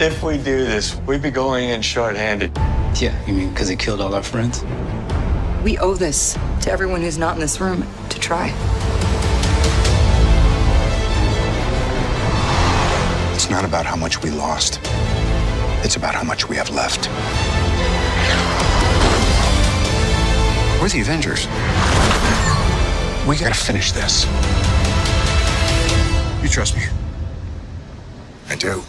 If we do this, we'd be going in short-handed. Yeah, you mean because he killed all our friends? We owe this to everyone who's not in this room to try. It's not about how much we lost. It's about how much we have left. We're the Avengers. We gotta finish this. You trust me? I do.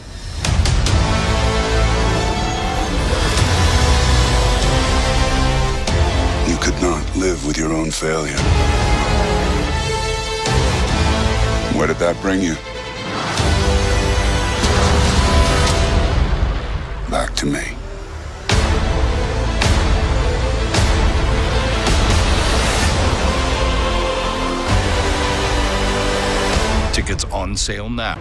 You could not live with your own failure. Where did that bring you? Back to me. Tickets on sale now.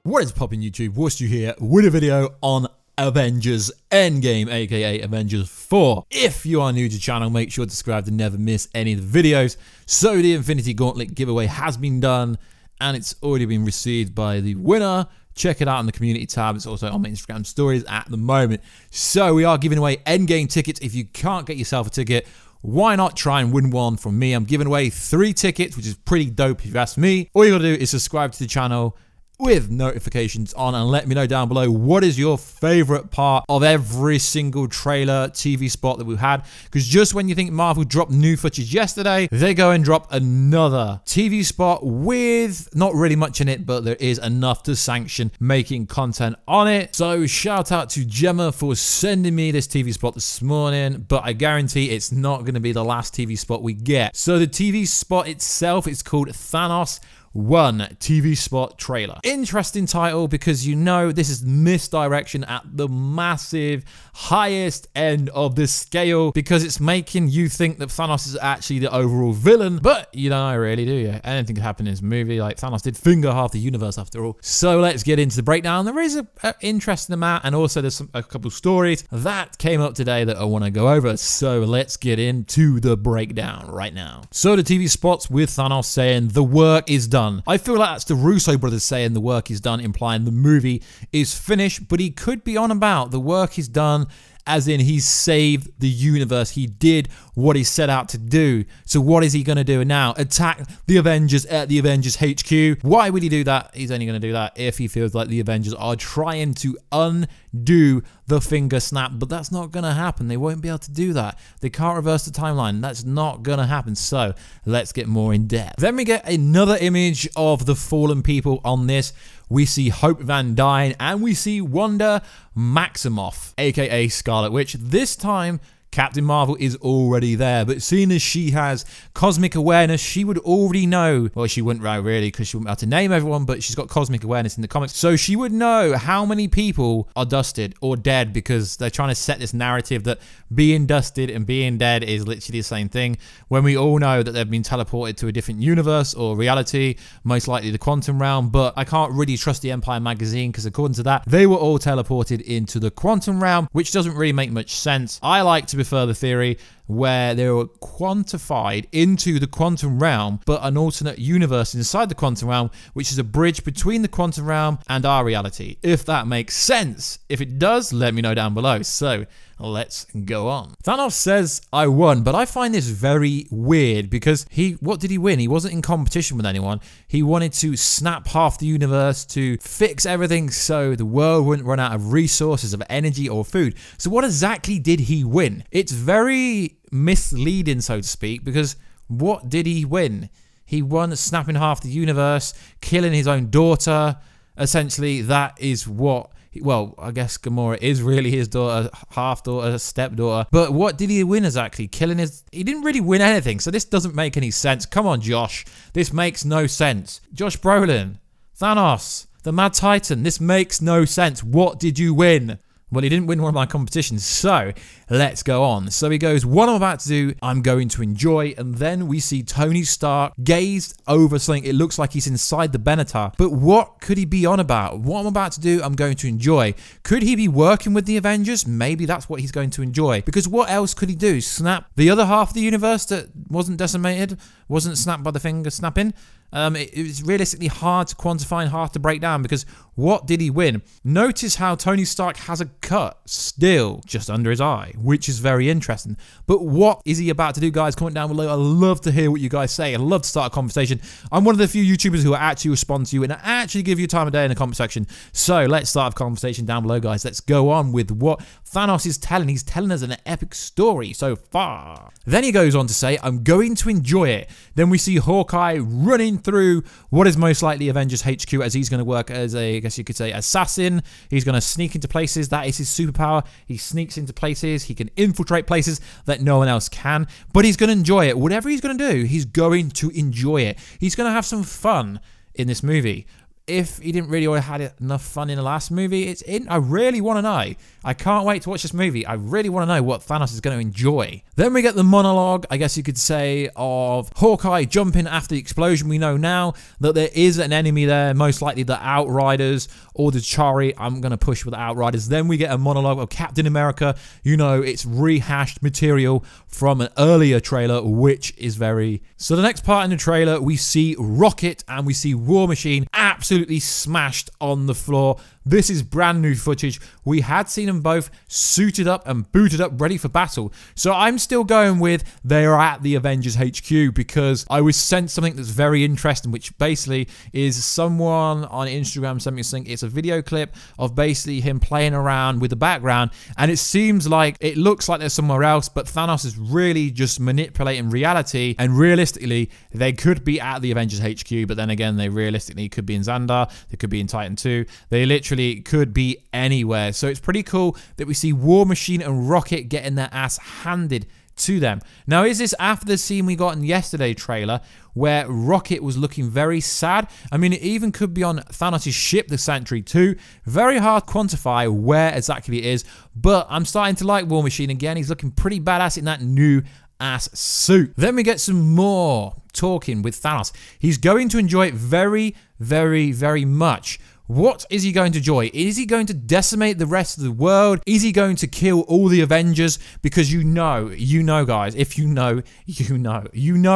What is poppin' YouTube? Warstu here with a video on Avengers Endgame, aka Avengers 4. If you are new to the channel, make sure to subscribe to never miss any of the videos. So the Infinity Gauntlet giveaway has been done and it's already been received by the winner. Check it out in the community tab. It's also on my Instagram stories at the moment. So we are giving away Endgame tickets. If you can't get yourself a ticket, why not try and win one from me? I'm giving away 3 tickets, which is pretty dope if you ask me. All you gotta do is subscribe to the channel with notifications on and let me know down below what is your favorite part of every single trailer TV spot that we've had, because just when you think Marvel dropped new footage yesterday, they go and drop another TV spot with not really much in it, but there is enough to sanction making content on it. So shout out to Gemma for sending me this TV spot this morning, but I guarantee it's not going to be the last TV spot we get. So the TV spot itself is called Thanos 1 TV spot trailer. Interesting title because you know this is misdirection at the massive highest end of the scale, because it's making you think that Thanos is actually the overall villain, but you don't really, do you? Anything could happen in this movie. Like, Thanos did finger half the universe after all. So let's get into the breakdown. There is an interesting amount, and also there's a couple stories that came up today that I want to go over. So let's get into the breakdown right now. So the TV spots with Thanos saying the work is done. I feel like that's the Russo brothers saying the work is done, implying the movie is finished, but he could be on about the work is done as in he's saved the universe. He did what he set out to do. So what is he going to do now? Attack the Avengers at the Avengers HQ. Why would he do that? He's only going to do that if he feels like the Avengers are trying to undo the finger snap, but that's not going to happen. They won't be able to do that. They can't reverse the timeline. That's not going to happen. So let's get more in depth. Then we get another image of the fallen people on this. We see Hope Van Dyne and we see Wanda Maximoff, aka Scarlet Witch. This time, Captain Marvel is already there, but seeing as she has cosmic awareness, she would already know. Well, she wouldn't really, because she wouldn't be able to name everyone, but she's got cosmic awareness in the comics. So she would know how many people are dusted or dead, because they're trying to set this narrative that being dusted and being dead is literally the same thing, when we all know that they've been teleported to a different universe or reality, most likely the quantum realm. But I can't really trust the Empire magazine, because according to that, they were all teleported into the quantum realm, which doesn't really make much sense. I like to prefer the theory where they were quantified into the quantum realm, but an alternate universe inside the quantum realm, which is a bridge between the quantum realm and our reality. If that makes sense. If it does, let me know down below. So let's go on. Thanos says, I won, but I find this very weird because what did he win? He wasn't in competition with anyone. He wanted to snap half the universe to fix everything so the world wouldn't run out of resources, of energy or food. So what exactly did he win? It's very misleading, so to speak, because what did he win? He won snapping half the universe, killing his own daughter. Essentially, that is what, well, I guess Gamora is really his daughter, half daughter, stepdaughter. But what did he win exactly? Killing his... He didn't really win anything, so this doesn't make any sense. Come on, Josh. This makes no sense. Josh Brolin, Thanos, the Mad Titan. This makes no sense. What did you win? Well, he didn't win one of my competitions, so let's go on. So he goes, what I'm about to do, I'm going to enjoy. And then we see Tony Stark gazed over something. It looks like he's inside the Benatar. But what could he be on about? What I'm about to do, I'm going to enjoy. Could he be working with the Avengers? Maybe that's what he's going to enjoy. Because what else could he do? Snap the other half of the universe that wasn't decimated? Wasn't snapped by the finger snapping? It's realistically hard to quantify and hard to break down, because what did he win? Notice how Tony Stark has a cut still just under his eye, which is very interesting. But what is he about to do, guys? Comment down below. I'd love to hear what you guys say. I'd love to start a conversation. I'm one of the few YouTubers who actually respond to you and actually give you time of day in the comment section. So let's start a conversation down below, guys. Let's go on with what Thanos is telling. He's telling us an epic story so far. Then he goes on to say, I'm going to enjoy it. Then we see Hawkeye running through what is most likely Avengers HQ, as he's going to work as a, I guess you could say, assassin. He's going to sneak into places. That is his superpower. He sneaks into places. He can infiltrate places that no one else can. But he's going to enjoy it. Whatever he's going to do, he's going to enjoy it. He's going to have some fun in this movie. If he didn't really already had enough fun in the last movie, it's in. I really want to know. I can't wait to watch this movie. I really want to know what Thanos is going to enjoy. Then we get the monologue, I guess you could say, of Hawkeye jumping after the explosion. We know now that there is an enemy there, most likely the Outriders or the Chari. I'm going to push with the Outriders. Then we get a monologue of Captain America. You know, it's rehashed material from an earlier trailer, which is very... So the next part in the trailer, we see Rocket and we see War Machine absolutely smashed on the floor. This is brand new footage. We had seen them both suited up and booted up, ready for battle. So I'm still going with they are at the Avengers HQ, because I was sent something that's very interesting, which basically is someone on Instagram sent me something. It's a video clip of basically him playing around with the background, and it seems like it looks like they're somewhere else, but Thanos is really just manipulating reality, and realistically they could be at the Avengers HQ, but then again they realistically could be in Xandar, they could be in Titan 2, they literally could be anywhere. So it's pretty cool that we see War Machine and Rocket getting their ass handed to them. Now, is this after the scene we got in yesterday's trailer where Rocket was looking very sad? I mean, it even could be on Thanos' ship, the Sentry 2. Very hard to quantify where exactly it is, but I'm starting to like War Machine again. He's looking pretty badass in that new ass suit. Then we get some more talking with Thanos. He's going to enjoy it very, very, very much. What is he going to enjoy? Is he going to decimate the rest of the world? Is he going to kill all the Avengers? Because you know guys, if you know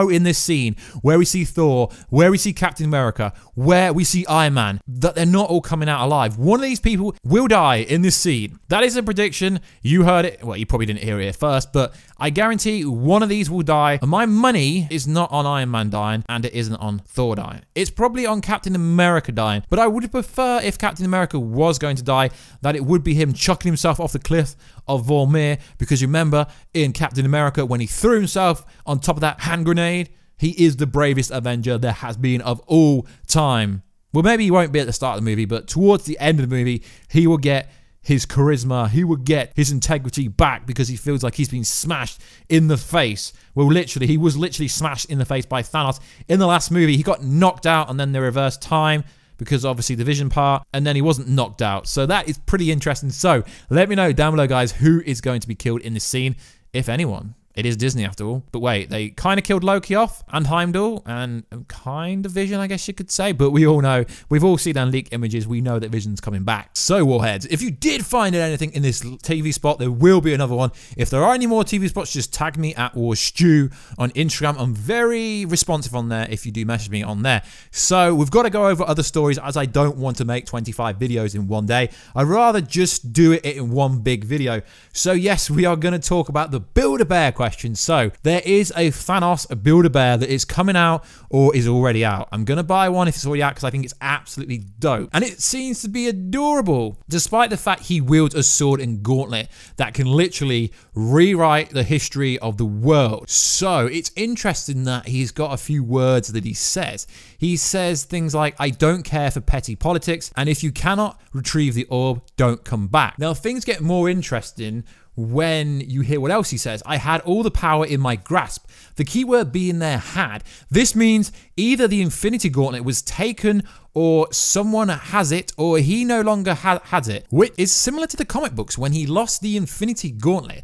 in this scene where we see Thor, where we see Captain America, where we see Iron Man, that they're not all coming out alive. One of these people will die in this scene. That is a prediction. You heard it. Well, you probably didn't hear it here first, but I guarantee one of these will die. And my money is not on Iron Man dying, and it isn't on Thor dying. It's probably on Captain America dying, but I would prefer, if Captain America was going to die, that it would be him chucking himself off the cliff of Vormir, because remember in Captain America when he threw himself on top of that hand grenade, he is the bravest Avenger there has been of all time. Well, maybe he won't be at the start of the movie, but towards the end of the movie, he will get his charisma, he will get his integrity back, because he feels like he's been smashed in the face. Well, literally, he was literally smashed in the face by Thanos in the last movie. He got knocked out and then they reversed time, because obviously the vision part, and then he wasn't knocked out. So that is pretty interesting. So let me know down below, guys, who is going to be killed in this scene, if anyone. It is Disney after all. But wait, they kind of killed Loki off, and Heimdall, and kind of Vision, I guess you could say. But we all know, we've all seen on leaked images, we know that Vision's coming back. So Warheads, if you did find anything in this TV spot, there will be another one. If there are any more TV spots, just tag me at Warstu on Instagram. I'm very responsive on there if you do message me on there. So we've got to go over other stories, as I don't want to make 25 videos in one day. I'd rather just do it in one big video. So yes, we are going to talk about the Build-A-Bear question. So there is a Thanos Build-A-Bear that is coming out or is already out. I'm going to buy one if it's already out, because I think it's absolutely dope. And it seems to be adorable, despite the fact he wields a sword and gauntlet that can literally rewrite the history of the world. So it's interesting that he's got a few words that he says. He says things like, I don't care for petty politics, and if you cannot retrieve the orb, don't come back. Now things get more interesting when you hear what else he says. I had all the power in my grasp. The key word being there, had. This means either the Infinity Gauntlet was taken or someone has it, or he no longer has it, which is similar to the comic books when he lost the Infinity Gauntlet.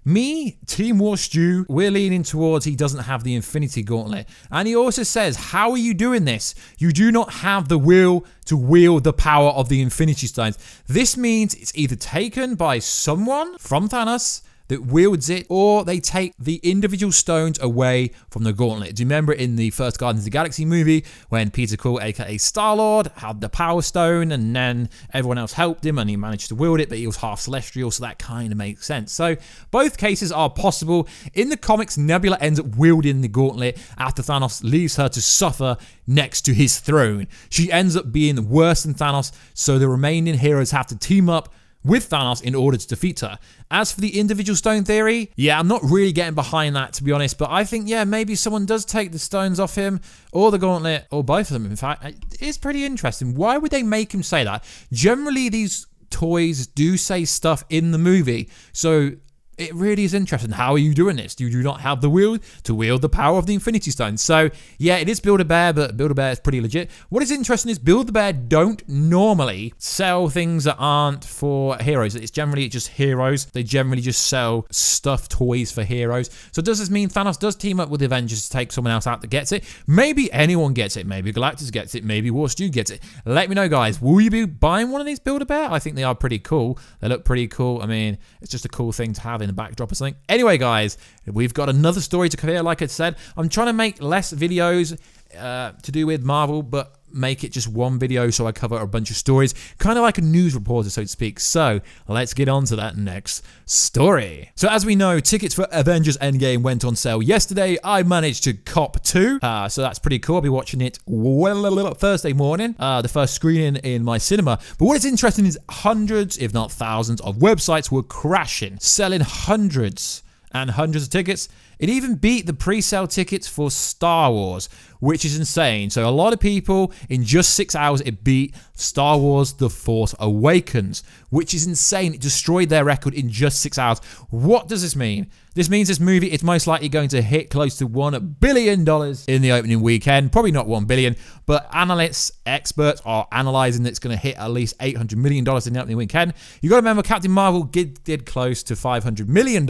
Team Warstu, we're leaning towards he doesn't have the Infinity Gauntlet. And he also says, how are you doing this? You do not have the will to wield the power of the Infinity Stones. This means it's either taken by someone from Thanos that wields it, or they take the individual stones away from the gauntlet. Do you remember in the first Guardians of the Galaxy movie when Peter Quill, aka Star-Lord, had the Power Stone and then everyone else helped him and he managed to wield it, but he was half celestial, so that kind of makes sense. So both cases are possible. In the comics, Nebula ends up wielding the gauntlet after Thanos leaves her to suffer next to his throne. She ends up being worse than Thanos, so the remaining heroes have to team up with Thanos in order to defeat her. As for the individual stone theory, yeah, I'm not really getting behind that, to be honest, but I think, yeah, maybe someone does take the stones off him, or the gauntlet, or both of them, in fact. It's pretty interesting. Why would they make him say that? Generally, these toys do say stuff in the movie, so it really is interesting. How are you doing this? You do not have the will to wield the power of the Infinity Stones. So, yeah, it is Build-A-Bear, but Build-A-Bear is pretty legit. What is interesting is Build-A-Bear don't normally sell things that aren't for heroes. It's generally just heroes. They generally just sell stuffed toys for heroes. So does this mean Thanos does team up with the Avengers to take someone else out that gets it? Maybe anyone gets it. Maybe Galactus gets it. Maybe Warstu gets it. Let me know, guys. Will you be buying one of these Build-A-Bear? I think they are pretty cool. They look pretty cool. I mean, it's just a cool thing to have in the backdrop or something. Anyway, guys, we've got another story to cover here. Like I said, I'm trying to make less videos to do with Marvel, but make it just one video so I cover a bunch of stories, kind of like a news reporter, so to speak. So let's get on to that next story. So as we know, tickets for Avengers Endgame went on sale yesterday. I managed to cop 2, so that's pretty cool. I'll be watching it Thursday morning, the first screening in my cinema. But what is interesting is hundreds, if not thousands, of websites were crashing, selling hundreds and hundreds of tickets. It even beat the pre-sale tickets for Star Wars, which is insane. So a lot of people, in just 6 hours, it beat Star Wars The Force Awakens, which is insane. It destroyed their record in just 6 hours. What does this mean? This means this movie is most likely going to hit close to $1 billion in the opening weekend. Probably not $1 billion, but analysts, experts are analyzing that it's going to hit at least $800 million in the opening weekend. You got to remember, Captain Marvel did close to $500 million,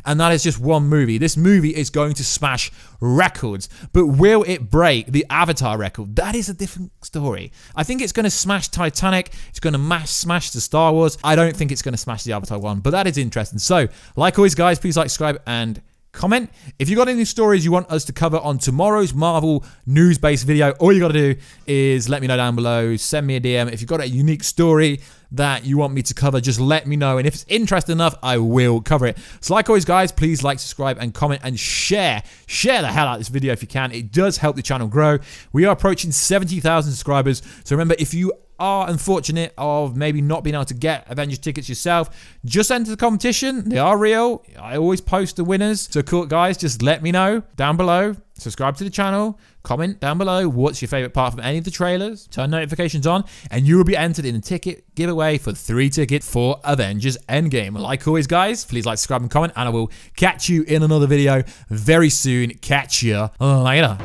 and that is just one movie. This movie is going to smash records, but will it break the Avatar record? That is a different story. I think it's going to smash Titanic. It's going to smash the Star Wars. I don't think it's going to smash the Avatar one, but that is interesting. So, like always, guys, please like, subscribe, and comment. If you got any stories you want us to cover on tomorrow's Marvel news-based video, all you got to do is let me know down below. Send me a DM. If you've got a unique story that you want me to cover, just let me know, and if it's interesting enough, I will cover it. So like always, guys, please like, subscribe, and comment, and share the hell out of this video if you can. It does help the channel grow. We are approaching 70,000 subscribers, so remember, if you are unfortunate of maybe not being able to get Avengers tickets yourself, just enter the competition. They are real. I always post the winners. So cool, guys, just let me know down below. Subscribe to the channel. Comment down below what's your favorite part from any of the trailers. Turn notifications on, and you will be entered in a ticket giveaway for 3 tickets for Avengers Endgame. Like always, guys, please like, subscribe, and comment, and I will catch you in another video very soon. Catch you later.